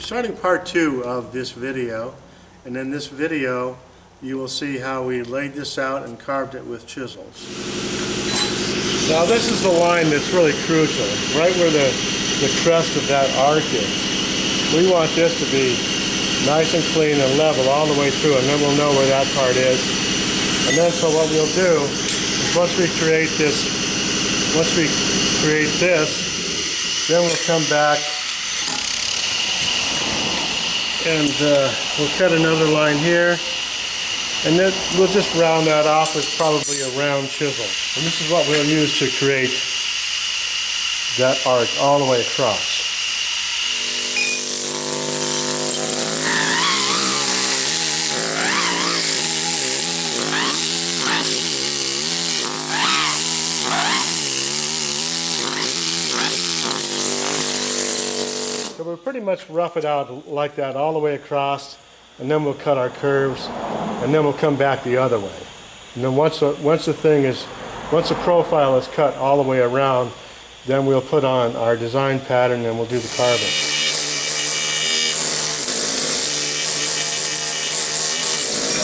We're starting part 2 of this video, and in this video you will see how we laid this out and carved it with chisels. Now this is the line that's really crucial, right where the crest of that arc is. We want this to be nice and clean and level all the way through, and then we'll know where that part is. And then so what we'll do is once we create this, then we'll come back and we'll cut another line here, and then we'll just round that off with probably a round chisel. And this is what we'll use to create that arc all the way across. So we'll pretty much rough it out like that all the way across, and then we'll cut our curves, and then we'll come back the other way. And then once the profile is cut all the way around, then we'll put on our design pattern and we'll do the carving.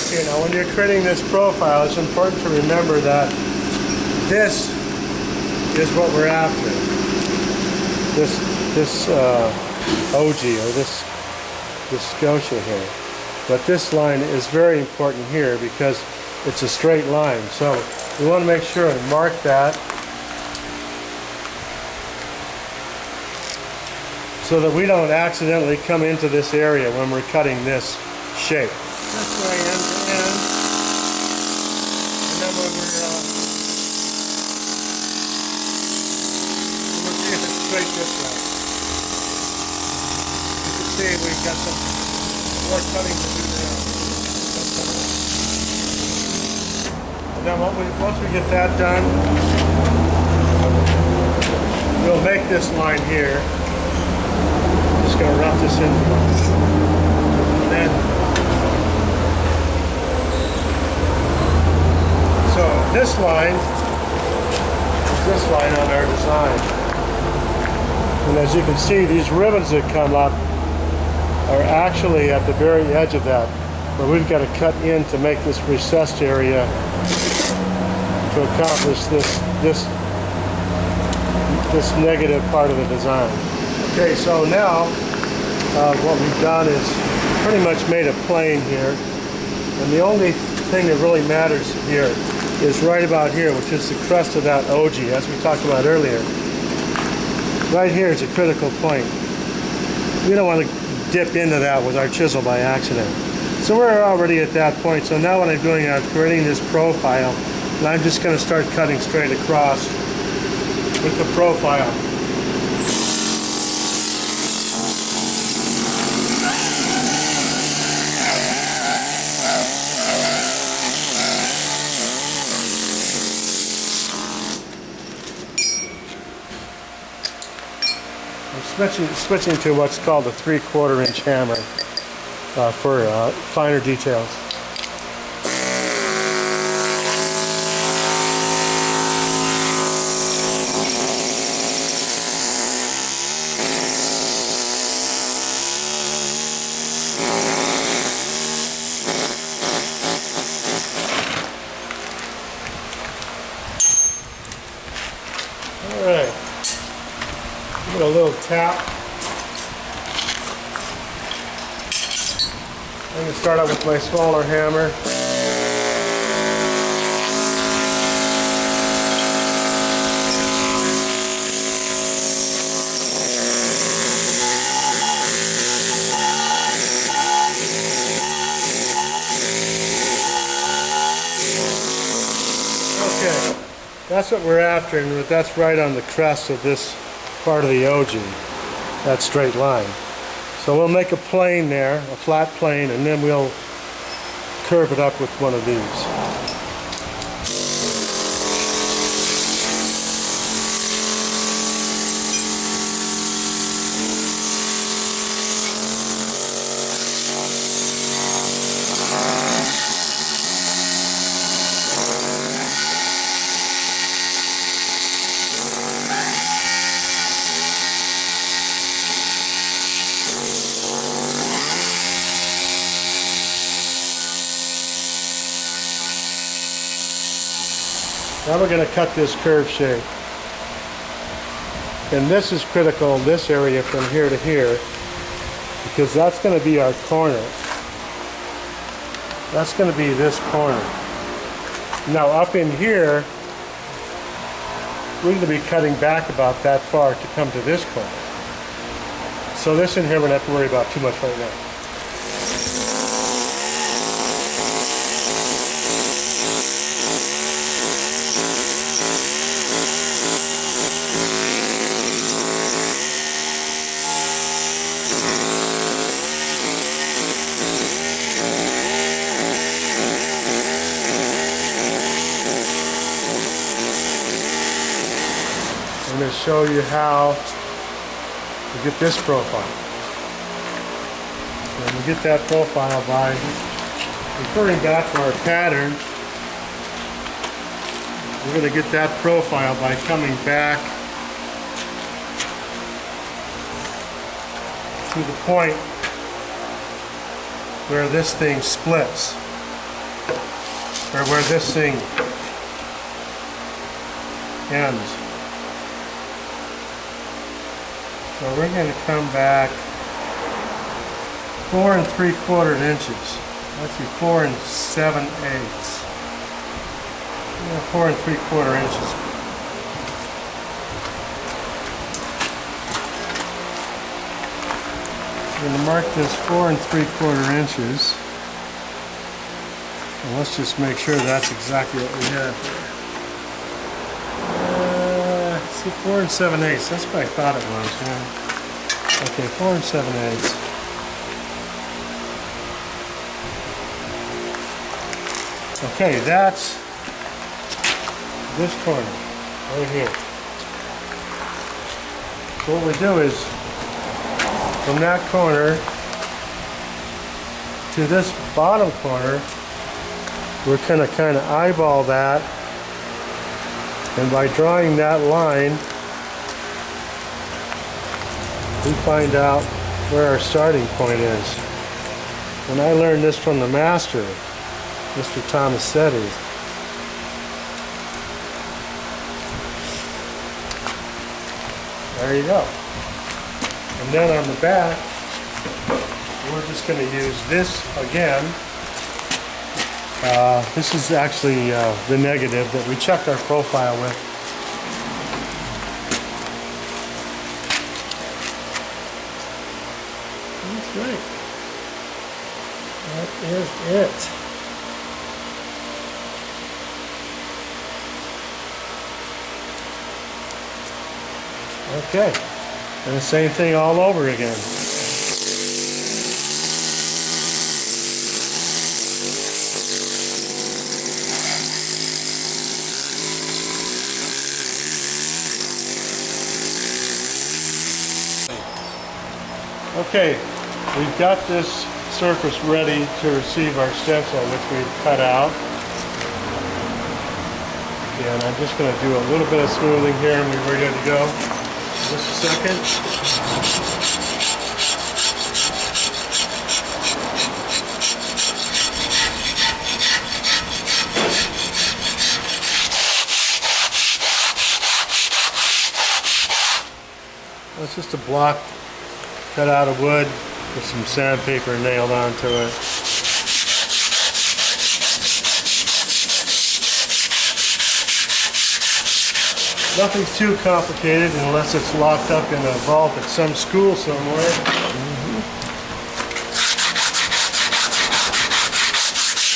Okay, now when you're creating this profile, it's important to remember that this is what we're after. This OG, or this scotia here. But this line is very important here because it's a straight line. So we want to make sure and mark that so that we don't accidentally come into this area when we're cutting this shape. This way end to end. And then when we'll see if it's straight this way. See, we've got some more cutting to do now. And then once we get that done, we'll make this line here. I'm just going to rough this in. And then, so this line on our design. And as you can see, these ribbons that come up are actually at the very edge of that, but we've got to cut in to make this recessed area to accomplish this negative part of the design. Okay, so now what we've done is pretty much made a plane here, and the only thing that really matters here is right about here, which is the crest of that OG, as we talked about earlier. Right here is a critical point. We don't want to dip into that with our chisel by accident. So we're already at that point. So now what I'm doing, I'm creating this profile, and I'm just going to start cutting straight across with the profile. Switching to what's called a 3/4 inch hammer for finer details. All right. Give it a little tap. I'm going to start out with my smaller hammer. Okay, that's what we're after, and that's right on the crest of this part of the OG, that straight line. So we'll make a plane there, a flat plane, and then we'll curve it up with one of these. Now we're going to cut this curve shape. And this is critical, this area from here to here, because that's going to be our corner. That's going to be this corner. Now up in here, we're going to be cutting back about that far to come to this corner. So this in here we don't have to worry about too much right now. I'm going to show you how to get this profile. And we get that profile by referring back to our pattern. We're going to get that profile by coming back to the point where this thing splits, or where this thing ends. So we're going to come back 4 3/4 inches. Actually 4 7/8. Yeah, 4 3/4 inches. We're going to mark this 4 3/4 inches. And let's just make sure that's exactly what we have here. See, 4 7/8. That's what I thought it was. Yeah. Okay, 4 7/8. Okay, that's this corner right here. So what we do is, from that corner to this bottom corner, we're going to kind of eyeball that. And by drawing that line, we find out where our starting point is. And I learned this from the master, Mr. Tomassetti. There you go. And then on the back, we're just going to use this again. This is actually the negative that we checked our profile with. That's right. That is it. Okay. And the same thing all over again. Okay, we've got this surface ready to receive our stencil, which we've cut out. And I'm just going to do a little bit of smoothing here and we're ready to go. Just a second. That's just a block cut out of wood with some sandpaper nailed onto it. Nothing's too complicated unless it's locked up in a vault at some school somewhere.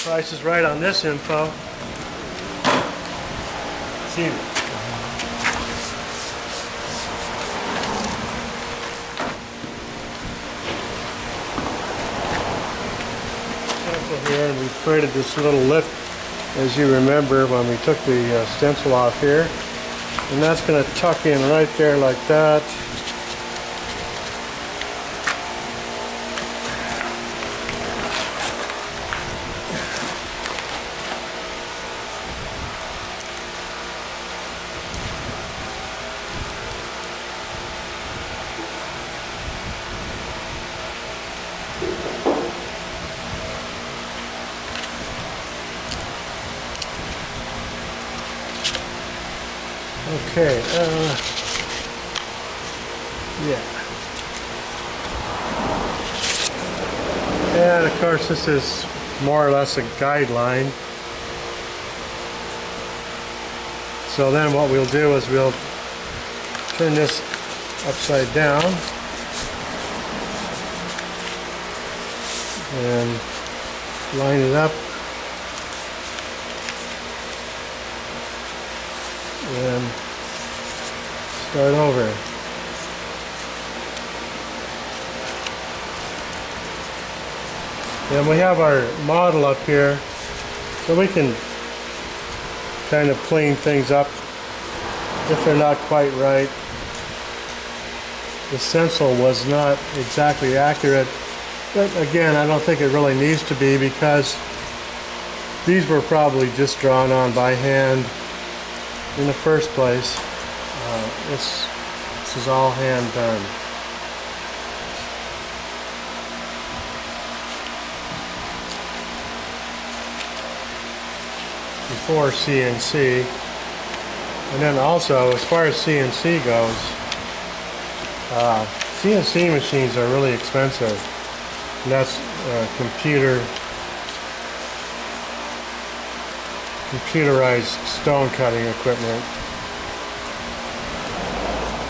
Price is right on this info. See. Here, and we created this little lip, as you remember, when we took the stencil off here, and that's going to tuck in right there like that. Okay, yeah. And of course this is more or less a guideline. So then what we'll do is we'll turn this upside down and line it up and start over. And we have our model up here, so we can kind of clean things up if they're not quite right. The stencil was not exactly accurate, but again, I don't think it really needs to be, because these were probably just drawn on by hand in the first place. This is all hand done. Before CNC. And then also, as far as CNC goes, CNC machines are really expensive. And that's computerized stone cutting equipment.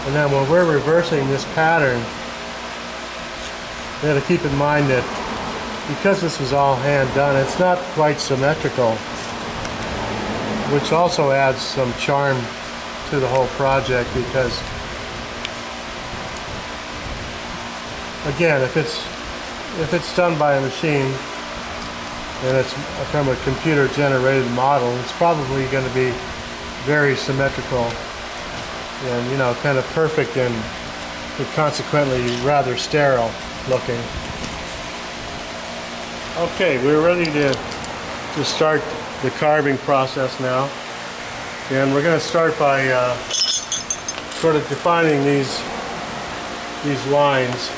And then when we're reversing this pattern, we have to keep in mind that because this was all hand done, it's not quite symmetrical, which also adds some charm to the whole project, because again, if it's done by a machine and it's from a computer generated model, it's probably going to be very symmetrical and, you know, kind of perfect and consequently rather sterile looking. Okay, we're ready to start the carving process now, and we're going to start by sort of defining these lines.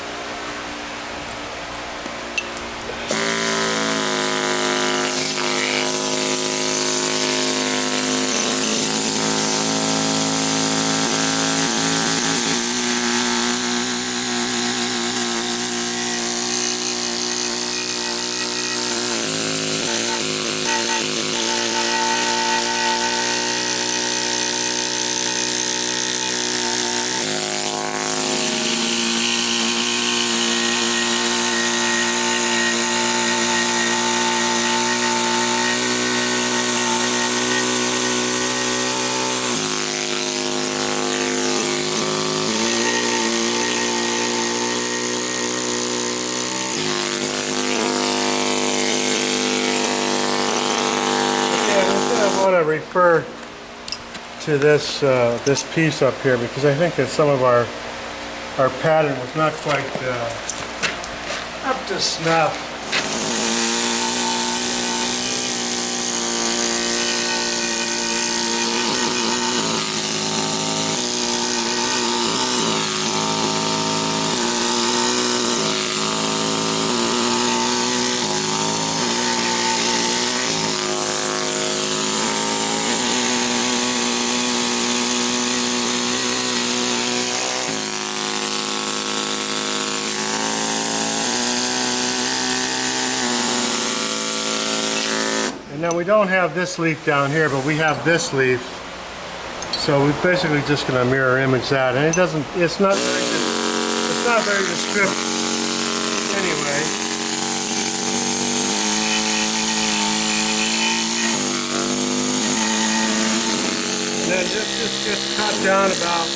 I want to refer to this this piece up here, because I think that some of our pattern was not quite up to snuff. Now we don't have this leaf down here, but we have this leaf, so we're basically just going to mirror image that, and it's not very descriptive anyway. And then just gets cut down about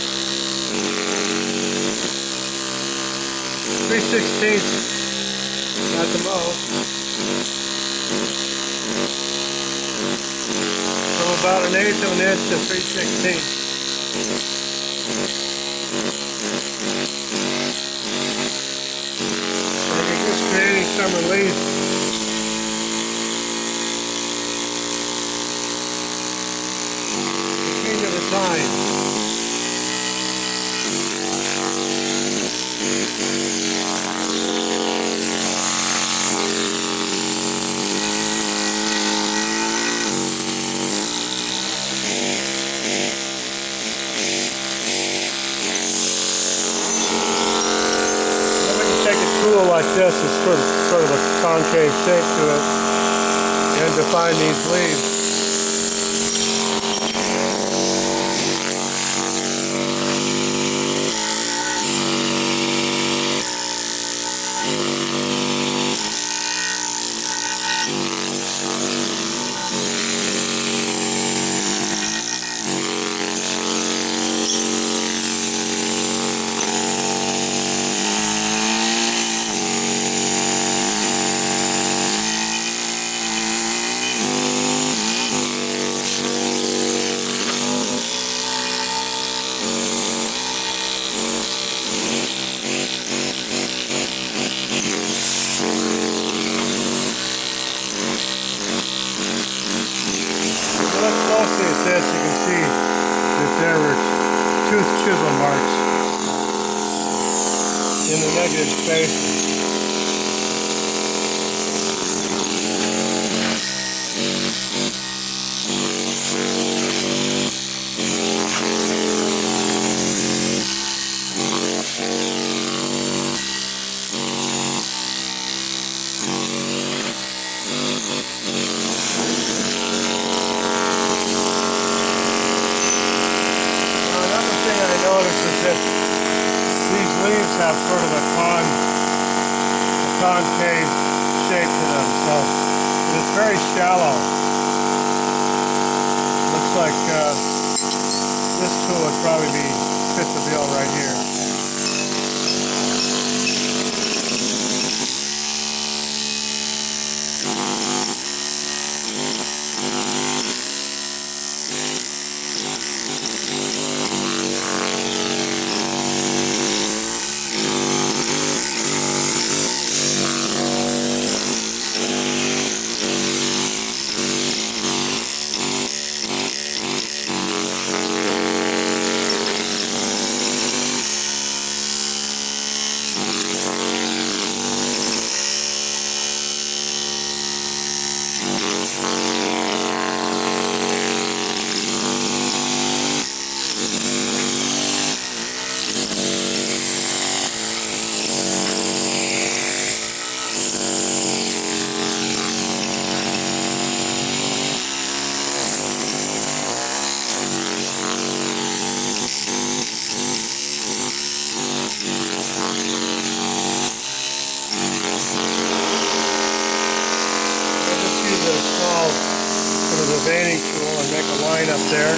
3/16 at the most. From about 1/8 of an inch to 3/16. And we're just creating some relief. A king of the time. this is sort of a concave shape to it, and define these leaves. You can see that there were tooth chisel marks in the negative spaces. These leaves have sort of a concave shape to them, so it's very shallow. Looks like this tool would probably fit the bill right here. Sort of a veining tool and make a line up there.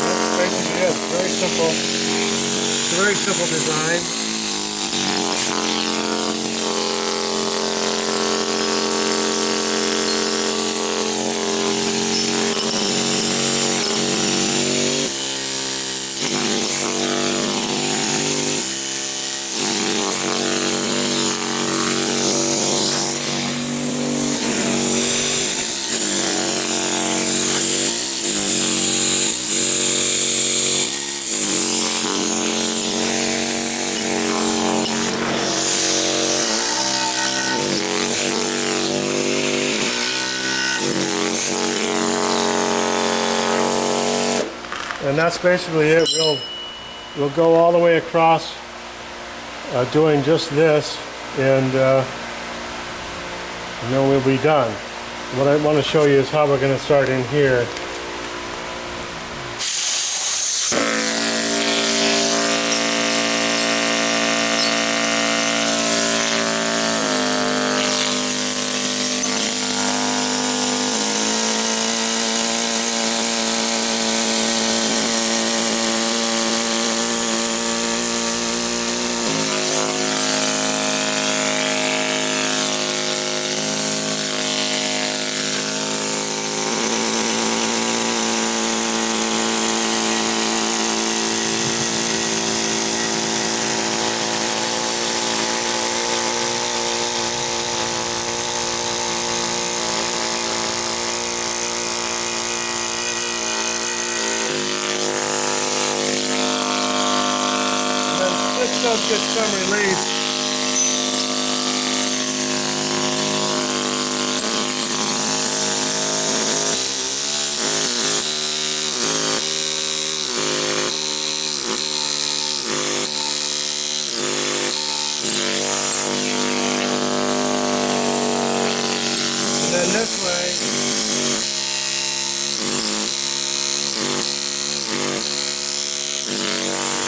That's basically it. Very simple. It's a very simple design. And that's basically it. We'll go all the way across doing just this, and then we'll be done. What I want to show you is how we're going to start in here. Let's get some relief. then this way,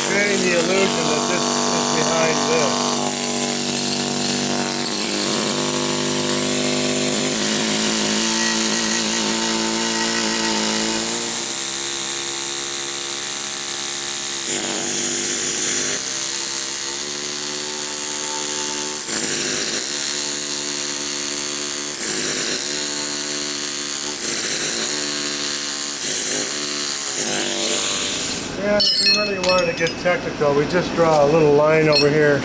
creating the illusion that this is behind this. And if we really wanted to get technical, we just draw a little line over here.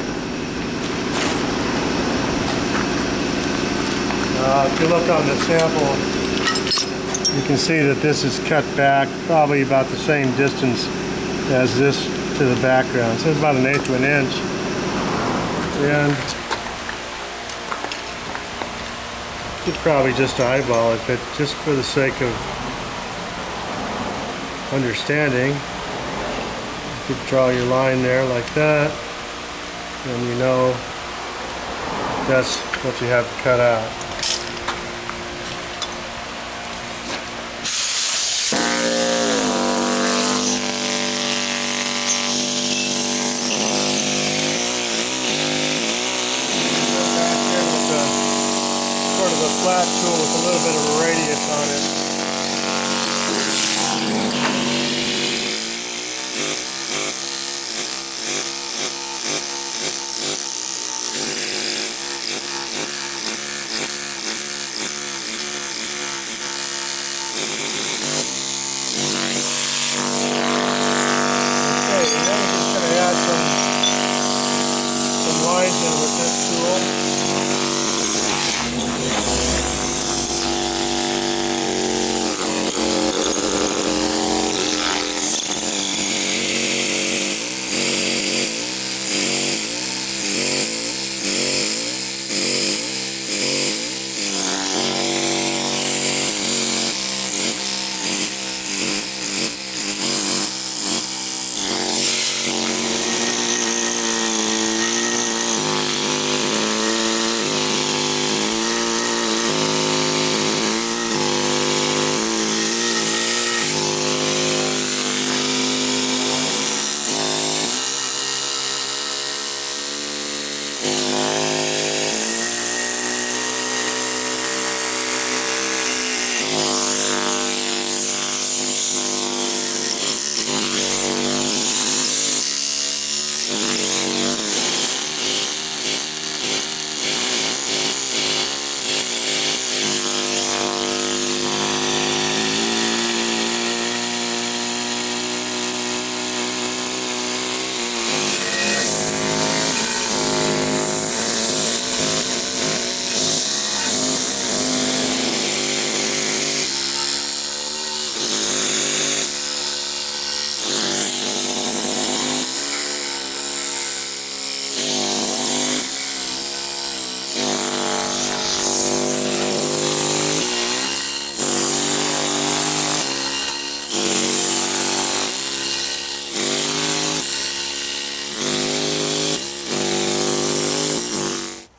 If you look on the sample, you can see that this is cut back probably about the same distance as this to the background. So it's about 1/8 of an inch. And you could probably just eyeball it, but just for the sake of understanding, you could draw your line there like that, and you know that's what you have to cut out. Back here with sort of a flat tool with a little bit of a radius on it. Lines in with this tool.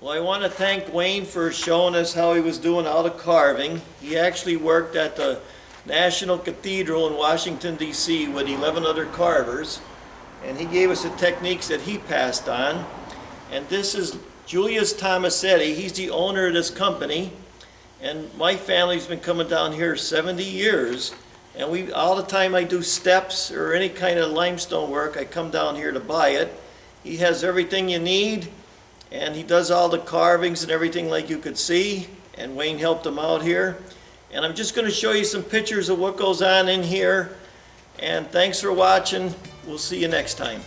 Well, I want to thank Wayne for showing us how he was doing all the carving. He actually worked at the National Cathedral in Washington, D.C. with 11 other carvers, and he gave us the techniques that he passed on. And this is Julius Tomassetti. He's the owner of this company, and my family's been coming down here 70 years, and all the time I do steps or any kind of limestone work, I come down here to buy it. He has everything you need, and he does all the carvings and everything like you could see, and Wayne helped him out here. And I'm just going to show you some pictures of what goes on in here, and thanks for watching. We'll see you next time.